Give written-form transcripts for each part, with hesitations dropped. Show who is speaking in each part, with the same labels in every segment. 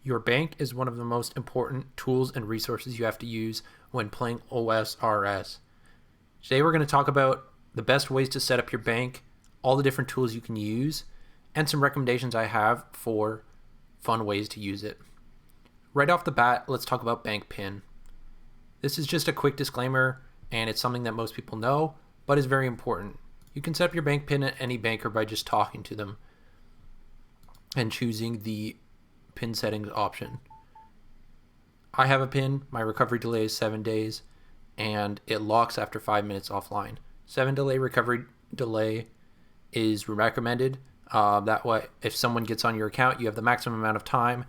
Speaker 1: Your bank is one of the most important tools and resources you have to use when playing OSRS. Today we're going to talk about the best ways to set up your bank, all the different tools you can use, and some recommendations I have for fun ways to use it. Right off the bat, let's talk about bank PIN. This is just a quick disclaimer, and it's something that most people know, but is very important. You can set up your bank PIN at any banker by just talking to them and choosing the PIN settings option. I have a PIN, my recovery delay is 7 days, and it locks after 5 minutes offline. 7-day recovery delay is recommended. That way, if someone gets on your account, you have the maximum amount of time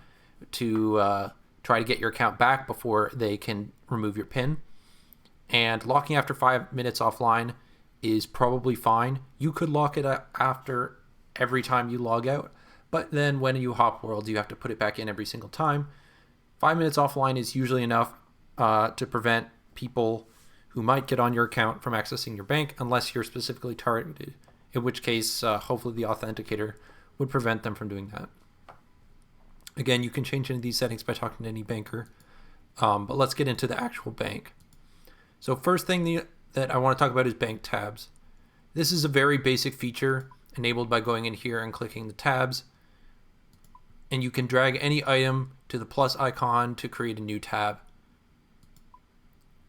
Speaker 1: to try to get your account back before they can remove your PIN. And locking after 5 minutes offline is probably fine. You could lock it after every time you log out, but then when you hop worlds, you have to put it back in every single time. 5 minutes offline is usually enough to prevent people who might get on your account from accessing your bank unless you're specifically targeted, in which case hopefully the authenticator would prevent them from doing that. Again, you can change any of these settings by talking to any banker, but let's get into the actual bank. So first thing that I want to talk about is bank tabs. This is a very basic feature enabled by going in here and clicking the tabs, and you can drag any item to the plus icon to create a new tab.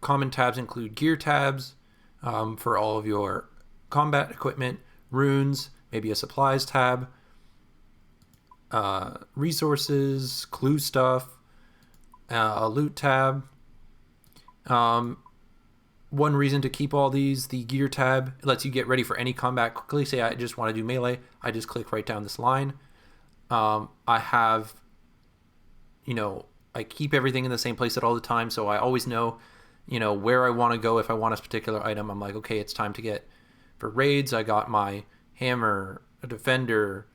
Speaker 1: Common tabs include gear tabs for all of your combat equipment, runes, maybe a supplies tab, resources, clue stuff, a loot tab. One reason to keep all these, the gear tab lets you get ready for any combat quickly. Say I just want to do melee, I just click right down this line. I have, I keep everything in the same place at all the time, so I always know, where I want to go. If I want a particular item, I'm like, okay, it's time to get for raids. I got my hammer, a defender,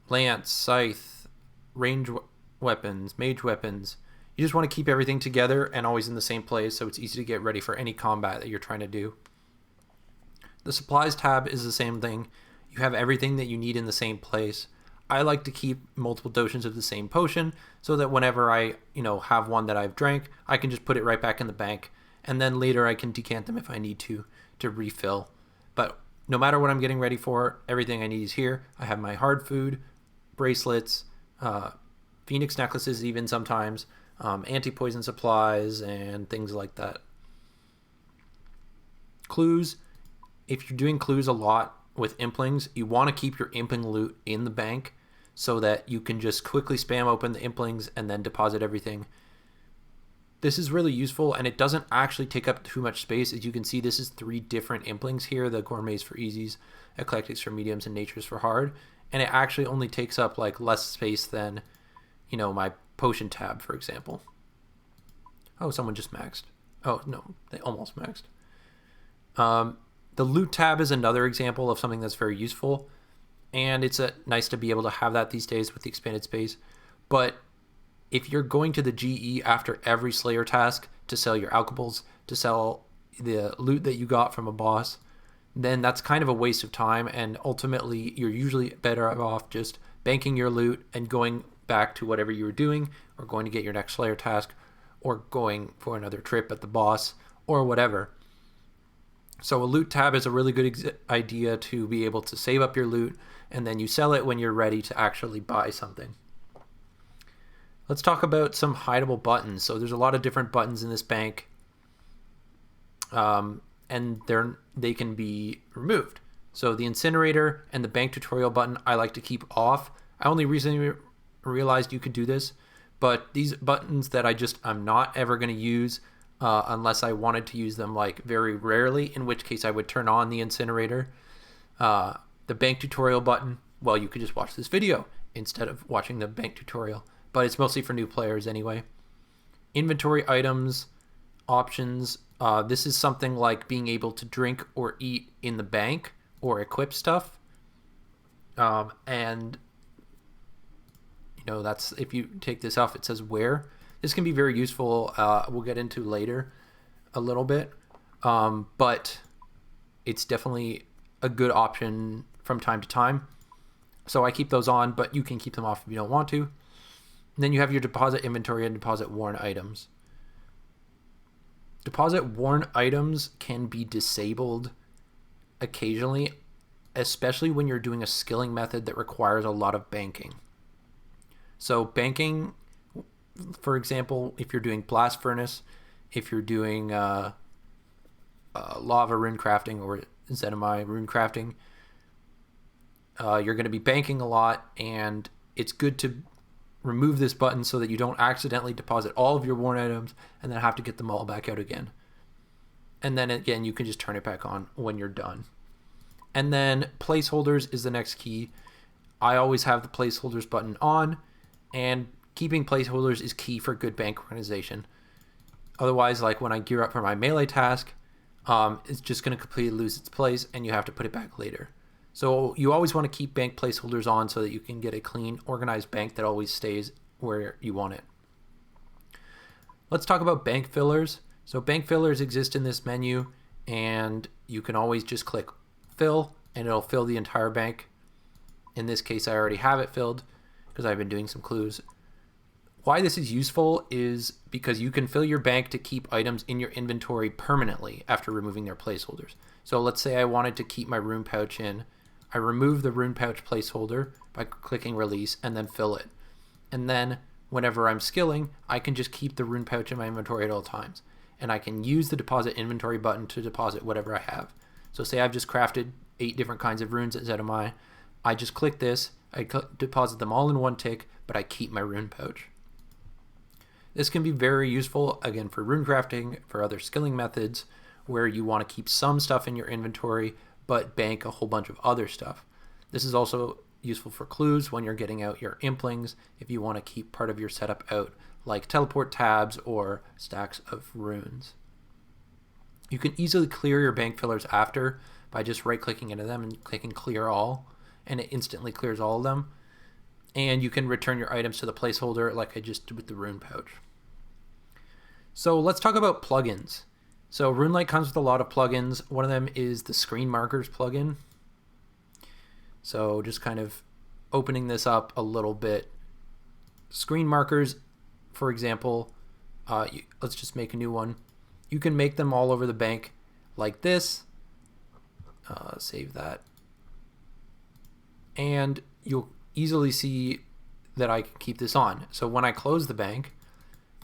Speaker 1: lance, scythe, range weapons, mage weapons. You just want to keep everything together and always in the same place, so it's easy to get ready for any combat that you're trying to do. The supplies tab is the same thing. You have everything that you need in the same place. I like to keep multiple doses of the same potion so that whenever I, have one that I've drank, I can just put it right back in the bank, and then later I can decant them if I need to refill. But no matter what I'm getting ready for, everything I need is here. I have my hard food, bracelets, phoenix necklaces even sometimes, anti-poison supplies, and things like that. Clues. If you're doing clues a lot with implings, you want to keep your impling loot in the bank so that you can just quickly spam open the implings and then deposit everything. This is really useful, and it doesn't actually take up too much space. As you can see, this is 3 different implings here: the gourmets for easies, eclectics for mediums, and natures for hard. And it actually only takes up less space than, my potion tab, for example. Oh, someone just maxed. Oh, no, they almost maxed. The loot tab is another example of something that's very useful, and it's nice to be able to have that these days with the expanded space. But if you're going to the GE after every Slayer task to sell your alcohols, to sell the loot that you got from a boss, then that's kind of a waste of time, and ultimately you're usually better off just banking your loot and going back to whatever you were doing, or going to get your next Slayer task, or going for another trip at the boss, or whatever. So a loot tab is a really good idea to be able to save up your loot, and then you sell it when you're ready to actually buy something. Let's talk about some hideable buttons. So there's a lot of different buttons in this bank, and they can be removed. So the incinerator and the bank tutorial button I like to keep off. I only recently realized you could do this, but these buttons that I'm not ever going to use unless I wanted to use them very rarely, in which case I would turn on the incinerator. The bank tutorial button, well, you could just watch this video instead of watching the bank tutorial, but it's mostly for new players anyway. Inventory items, options. This is something like being able to drink or eat in the bank or equip stuff. And that's, if you take this off, it says where. This can be very useful. We'll get into later a little bit. But it's definitely a good option from time to time. So I keep those on, but you can keep them off if you don't want to. And then you have your deposit inventory and deposit worn items. Deposit worn items can be disabled occasionally, especially when you're doing a skilling method that requires a lot of banking. So banking, for example, if you're doing blast furnace, if you're doing lava rune crafting or Zenimai rune crafting, you're going to be banking a lot, and it's good to remove this button so that you don't accidentally deposit all of your worn items and then have to get them all back out again. And then again, you can just turn it back on when you're done. And then placeholders is the next key. I always have the placeholders button on, and keeping placeholders is key for good bank organization. Otherwise, like when I gear up for my melee task, it's just going to completely lose its place and you have to put it back later. So you always want to keep bank placeholders on so that you can get a clean, organized bank that always stays where you want it. Let's talk about bank fillers. So bank fillers exist in this menu, and you can always just click fill and it'll fill the entire bank. In this case, I already have it filled because I've been doing some clues. Why this is useful is because you can fill your bank to keep items in your inventory permanently after removing their placeholders. So let's say I wanted to keep my rune pouch in. I remove the rune pouch placeholder by clicking release and then fill it. And then whenever I'm skilling, I can just keep the rune pouch in my inventory at all times. And I can use the deposit inventory button to deposit whatever I have. So say I've just crafted 8 different kinds of runes at Zenimai. I just click this, I deposit them all in one tick, but I keep my rune pouch. This can be very useful, again, for rune crafting, for other skilling methods, where you want to keep some stuff in your inventory, but bank a whole bunch of other stuff. This is also useful for clues when you're getting out your implings, if you want to keep part of your setup out, like teleport tabs or stacks of runes. You can easily clear your bank fillers after by just right-clicking into them and clicking clear all, and it instantly clears all of them. And you can return your items to the placeholder like I just did with the rune pouch. So let's talk about plugins. So RuneLite comes with a lot of plugins. One of them is the screen markers plugin. So just kind of opening this up a little bit. Screen markers, for example, let's just make a new one. You can make them all over the bank like this. Save that. And you'll easily see that I can keep this on. So when I close the bank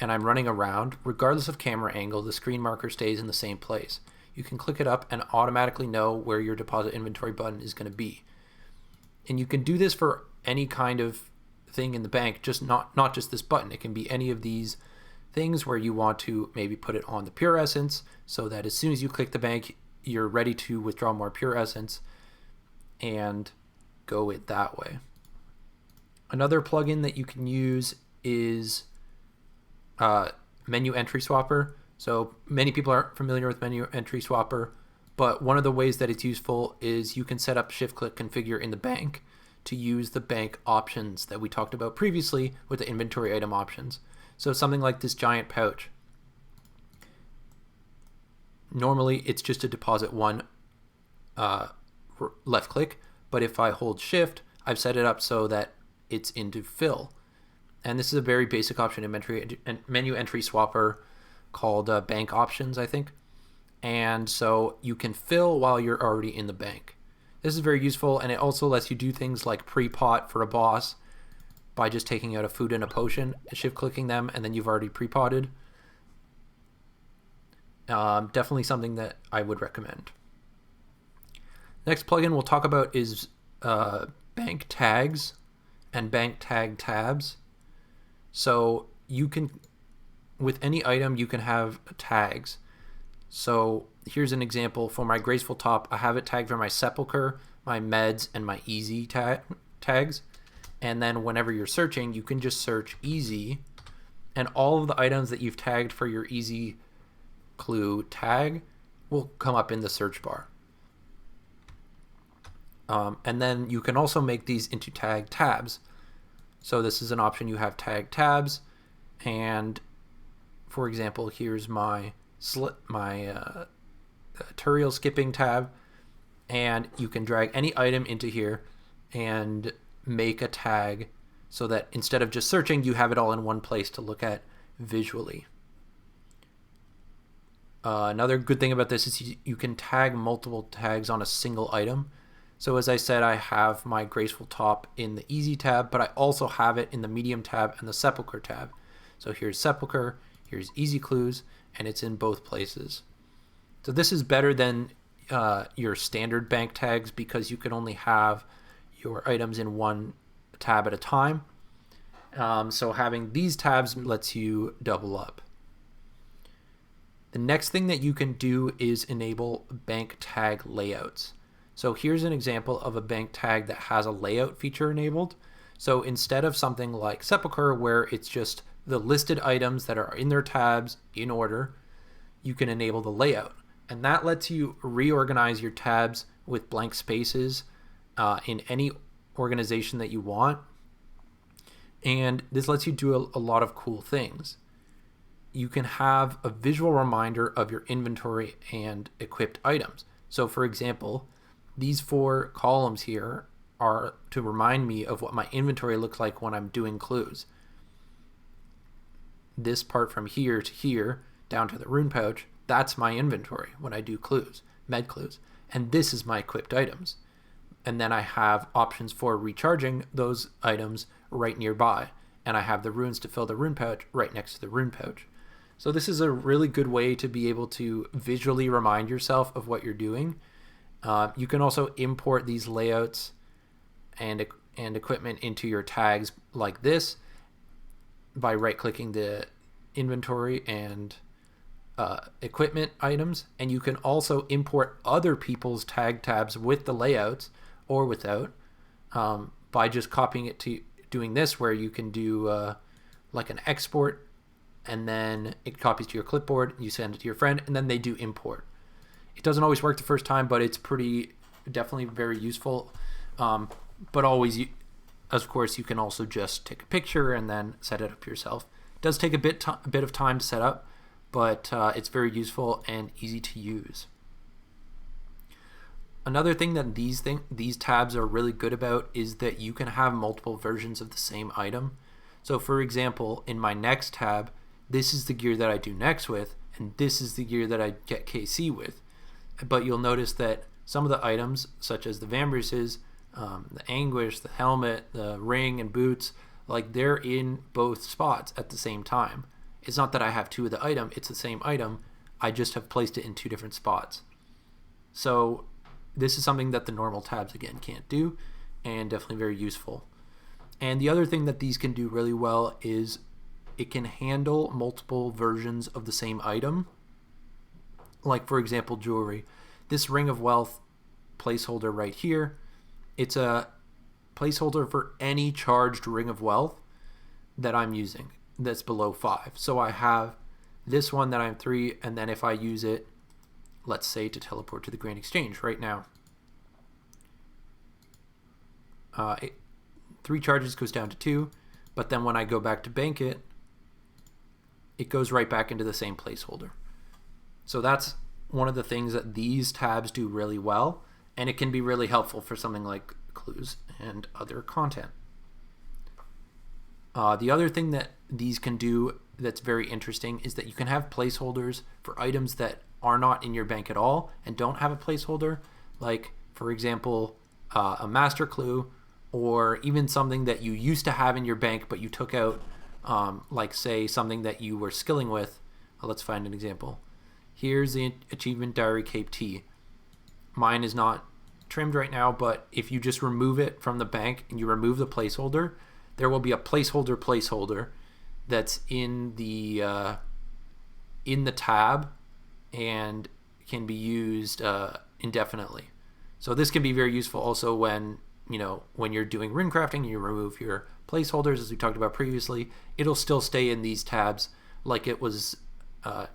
Speaker 1: and I'm running around, regardless of camera angle, the screen marker stays in the same place. You can click it up and automatically know where your deposit inventory button is going to be. And you can do this for any kind of thing in the bank, just not just this button. It can be any of these things where you want to maybe put it on the pure essence so that as soon as you click the bank, you're ready to withdraw more pure essence and go it that way. Another plugin that you can use is Menu Entry Swapper. So many people aren't familiar with Menu Entry Swapper, but one of the ways that it's useful is you can set up shift-click configure in the bank to use the bank options that we talked about previously with the inventory item options. So something like this giant pouch. Normally it's just a deposit one left click, but if I hold shift, I've set it up so that it's into fill. And this is a very basic option in Menu Entry Swapper called bank options, I think. And so you can fill while you're already in the bank. This is very useful, and it also lets you do things like pre-pot for a boss by just taking out a food and a potion, shift clicking them, and then you've already pre-potted. Definitely something that I would recommend. Next plugin we'll talk about is bank tags and bank tag tabs. So you can, with any item, you can have tags. So here's an example for my graceful top. I have it tagged for my sepulcher, my meds, and my easy tags. And then whenever you're searching, you can just search easy, and all of the items that you've tagged for your easy clue tag will come up in the search bar. And then you can also make these into tag tabs. So this is an option. You have tag tabs, and for example, here's my tutorial skipping tab, and you can drag any item into here and make a tag so that instead of just searching, you have it all in one place to look at visually. Another good thing about this is you can tag multiple tags on a single item. So as I said, I have my graceful top in the easy tab, but I also have it in the medium tab and the sepulcher tab. So here's sepulcher, here's easy clues, and it's in both places. So this is better than your standard bank tags because you can only have your items in one tab at a time. So having these tabs lets you double up. The next thing that you can do is enable bank tag layouts. So here's an example of a bank tag that has a layout feature enabled. So instead of something like sepulcher where it's just the listed items that are in their tabs in order, you can enable the layout. And that lets you reorganize your tabs with blank spaces in any organization that you want. And this lets you do a lot of cool things. You can have a visual reminder of your inventory and equipped items. So for example, these 4 columns here are to remind me of what my inventory looks like when I'm doing clues. This part from here to here, down to the rune pouch, that's my inventory when I do clues, med clues. And this is my equipped items. And then I have options for recharging those items right nearby. And I have the runes to fill the rune pouch right next to the rune pouch. So this is a really good way to be able to visually remind yourself of what you're doing. You can also import these layouts and equipment into your tags like this by right-clicking the inventory and equipment items. And you can also import other people's tag tabs with the layouts or without by just copying it to doing this, where you can do like an export, and then it copies to your clipboard, you send it to your friend, and then they do import. It doesn't always work the first time, but it's definitely very useful. But always, of course, you can also just take a picture and then set it up yourself. It does take a bit of time to set up, but it's very useful and easy to use. Another thing that these tabs are really good about is that you can have multiple versions of the same item. So for example, in my next tab, this is the gear that I do next with, and this is the gear that I get KC with. But you'll notice that some of the items, such as the Vambraces, the Anguish, the helmet, the ring, and boots, like they're in both spots at the same time. It's not that I have 2 of the item, it's the same item, I just have placed it in 2 different spots. So this is something that the normal tabs, again, can't do, and definitely very useful. And the other thing that these can do really well is it can handle multiple versions of the same item. Like, for example, jewelry. This Ring of Wealth placeholder right here, it's a placeholder for any charged Ring of Wealth that I'm using that's below 5. So I have this one that I'm 3, and then if I use it, let's say to teleport to the Grand Exchange right now, 3 charges goes down to 2, but then when I go back to bank it, it goes right back into the same placeholder. So that's one of the things that these tabs do really well, and it can be really helpful for something like clues and other content. The other thing that these can do that's very interesting is that you can have placeholders for items that are not in your bank at all and don't have a placeholder, like for example a master clue, or even something that you used to have in your bank but you took out, like say something that you were skilling with. Let's find an example. Here's the achievement diary Cape T. Mine is not trimmed right now, but if you just remove it from the bank and you remove the placeholder, there will be a placeholder that's in the tab and can be used indefinitely. So this can be very useful also when you're doing rune crafting and you remove your placeholders, as we talked about previously. It'll still stay in these tabs like it was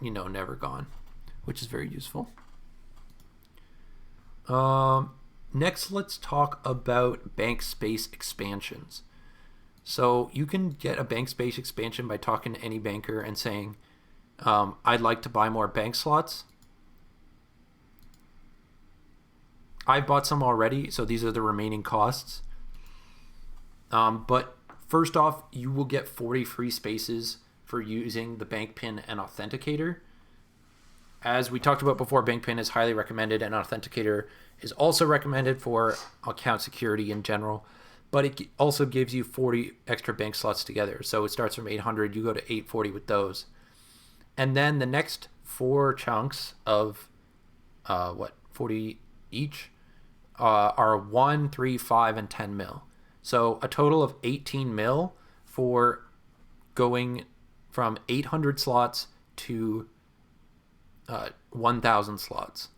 Speaker 1: never gone, which is very useful. Next, let's talk about bank space expansions. So you can get a bank space expansion by talking to any banker and saying, I'd like to buy more bank slots. I've bought some already, so these are the remaining costs. But First off, you will get 40 free spaces for using the bank pin and authenticator. As we talked about before, bank pin is highly recommended, and authenticator is also recommended for account security in general, but it also gives you 40 extra bank slots together. So it starts from 800, you go to 840 with those. And then the next 4 chunks of 40 each are 1, 3, 5, and 10 mil. So a total of 18 mil for going from 800 slots to 1,000 slots,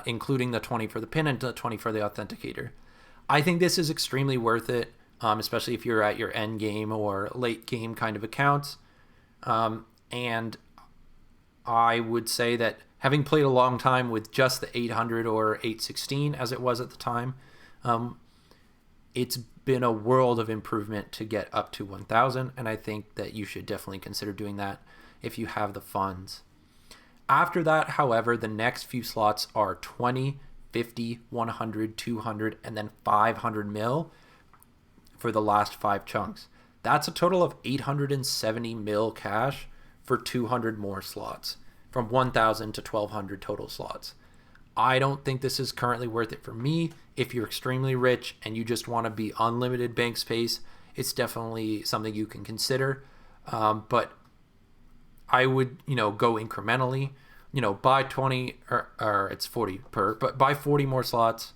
Speaker 1: including the 20 for the pin and the 20 for the authenticator. I think this is extremely worth it, especially if you're at your end game or late game kind of accounts. And I would say that having played a long time with just the 800 or 816 as it was at the time, it's been a world of improvement to get up to 1,000, and I think that you should definitely consider doing that if you have the funds. After that, however, the next few slots are 20, 50, 100, 200, and then 500 mil for the last 5 chunks. That's a total of 870 mil cash for 200 more slots, from 1,000 to 1,200 total slots. I don't think this is currently worth it for me. If you're extremely rich and you just want to be unlimited bank space, it's definitely something you can consider. But I would, go incrementally, buy 20 or it's 40 per, but buy 40 more slots,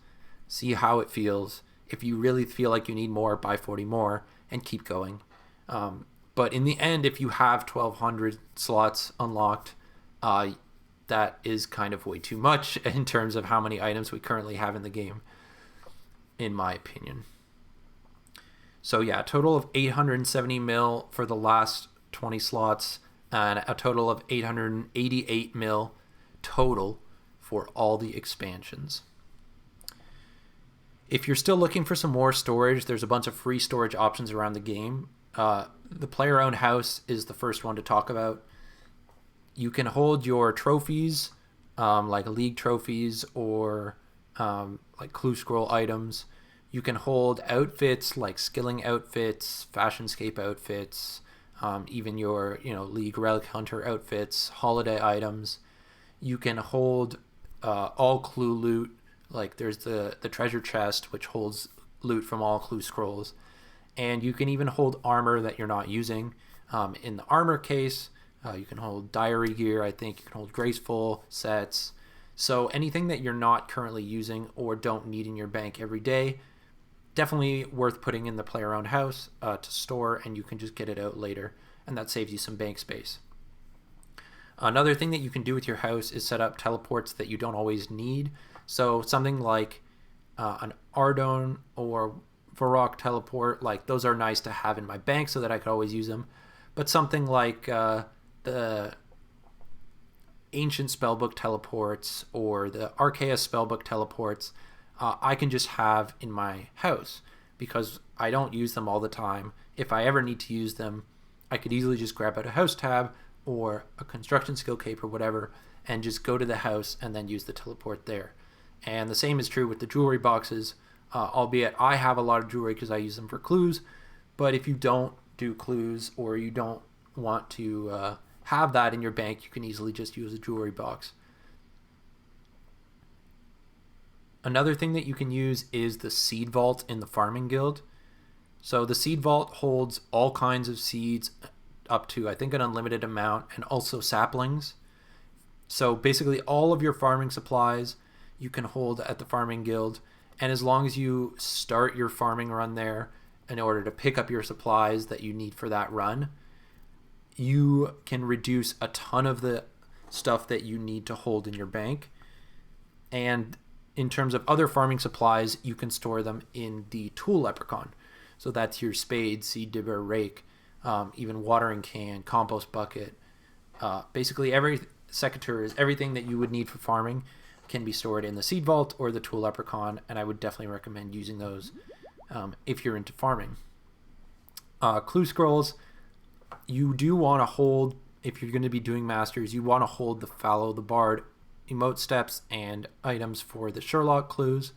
Speaker 1: see how it feels. If you really feel like you need more, buy 40 more and keep going. But in the end, if you have 1,200 slots unlocked, that is kind of way too much in terms of how many items we currently have in the game, in my opinion. So yeah, a total of 870 mil for the last 20 slots, and a total of 888 mil total for all the expansions. If you're still looking for some more storage, there's a bunch of free storage options around the game. The player-owned house is the first one to talk about. You can hold your trophies, like league trophies or like clue scroll items. You can hold outfits like skilling outfits, fashionscape outfits, even your league relic hunter outfits, holiday items. You can hold all clue loot, like there's the treasure chest which holds loot from all clue scrolls, and you can even hold armor that you're not using. In the armor case, you can hold diary gear, I think you can hold graceful sets. So anything that you're not currently using or don't need in your bank every day, definitely worth putting in the player-owned house to store, and you can just get it out later, and that saves you some bank space. Another thing that you can do with your house is set up teleports that you don't always need. So something like an Ardon or Varrock teleport, like those are nice to have in my bank so that I could always use them. But something like the Ancient Spellbook teleports or the Arceus Spellbook teleports, I can just have in my house because I don't use them all the time. If I ever need to use them, I could easily just grab out a house tab or a construction skill cape or whatever and just go to the house and then use the teleport there. And the same is true with the jewelry boxes, albeit I have a lot of jewelry because I use them for clues. But if you don't do clues or you don't want to have that in your bank, you can easily just use a jewelry box. Another thing that you can use is the seed vault in the farming guild. So the seed vault holds all kinds of seeds up to, I think, an unlimited amount, and also saplings. So basically all of your farming supplies you can hold at the farming guild, and as long as you start your farming run there in order to pick up your supplies that you need for that run, you can reduce a ton of the stuff that you need to hold in your bank. And in terms of other farming supplies, you can store them in the tool leprechaun. So that's your spade, seed dibber, rake, even watering can, compost bucket. Basically every secateurs, everything that you would need for farming can be stored in the seed vault or the tool leprechaun, and I would definitely recommend using those if you're into farming. Clue scrolls, you do want to hold, if you're going to be doing masters, you want to hold the Fallow the Bard emote steps and items for the Sherlock clues,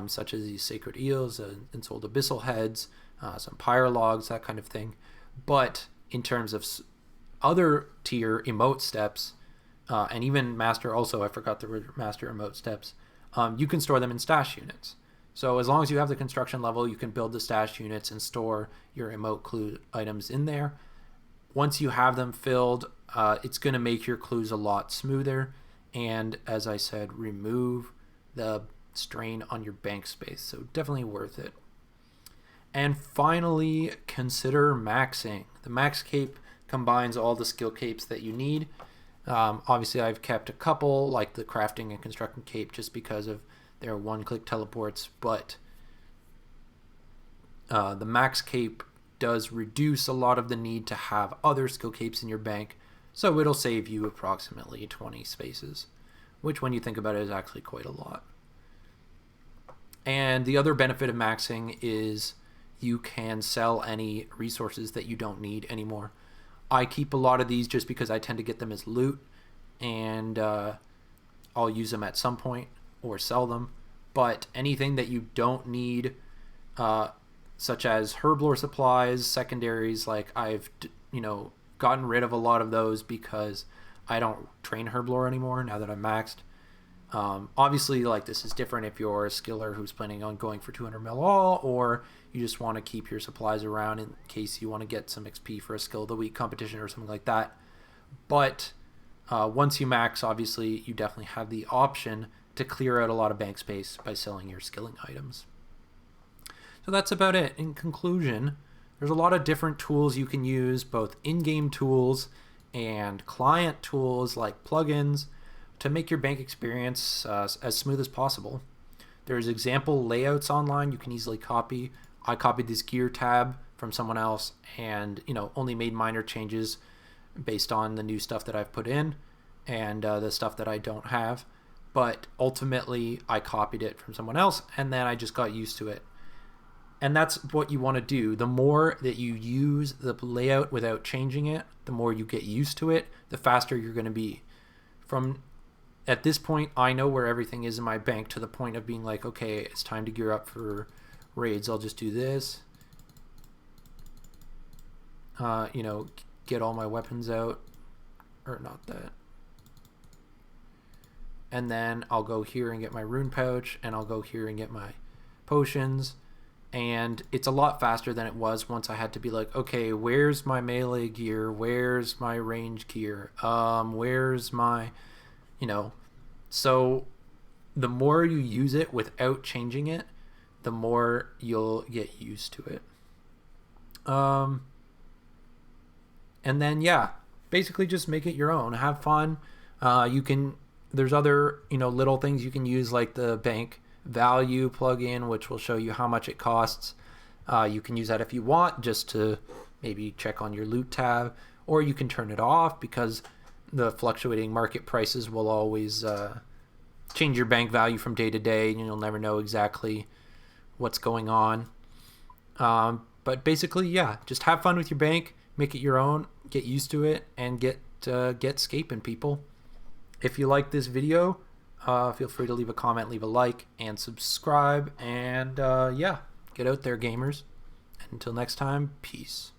Speaker 1: such as these sacred eels and sold abyssal heads, some pyre logs, that kind of thing. But in terms of other tier emote steps, and even master also, I forgot the word master emote steps, you can store them in stash units. So as long as you have the construction level, you can build the stash units and store your emote clue items in there. Once you have them filled, it's going to make your clues a lot smoother, and as I said, remove the strain on your bank space. So definitely worth it. And finally, consider maxing. The max cape combines all the skill capes that you need. Obviously, I've kept a couple, like the crafting and constructing cape, just because of their one-click teleports, but the max cape does reduce a lot of the need to have other skill capes in your bank, so it'll save you approximately 20 spaces, which when you think about it is actually quite a lot. And the other benefit of maxing is you can sell any resources that you don't need anymore. I keep a lot of these just because I tend to get them as loot, and I'll use them at some point or sell them. But anything that you don't need, such as herblore supplies, secondaries, like I've gotten rid of a lot of those because I don't train herblore anymore now that I'm maxed. Obviously, like, this is different if you're a skiller who's planning on going for 200 mil all, or you just want to keep your supplies around in case you want to get some XP for a skill of the week competition or something like that. But once you max, obviously you definitely have the option to clear out a lot of bank space by selling your skilling items. So that's about it. In conclusion, there's a lot of different tools you can use, both in-game tools and client tools like plugins, to make your bank experience as smooth as possible. There's example layouts online you can easily copy. I copied this gear tab from someone else and only made minor changes based on the new stuff that I've put in and the stuff that I don't have. But ultimately, I copied it from someone else, and then I just got used to it. And that's what you want to do. The more that you use the layout without changing it, the more you get used to it, the faster you're going to be. At this point, I know where everything is in my bank, to the point of being like, okay, it's time to gear up for raids. I'll just do this. Get all my weapons out. Or not that. And then I'll go here and get my rune pouch, and I'll go here and get my potions. And it's a lot faster than it was once I had to be like, okay, where's my melee gear? Where's my range gear? Where's my, So the more you use it without changing it, the more you'll get used to it. And then, basically just make it your own. Have fun. There's other, little things you can use, like the bank value plugin, which will show you how much it costs. You can use that if you want, just to maybe check on your loot tab, or you can turn it off because the fluctuating market prices will always change your bank value from day to day, and you'll never know exactly what's going on. But basically, just have fun with your bank, make it your own, get used to it, and get scaping, people. If you like this video, feel free to leave a comment, leave a like, and subscribe. And get out there, gamers. And until next time, peace.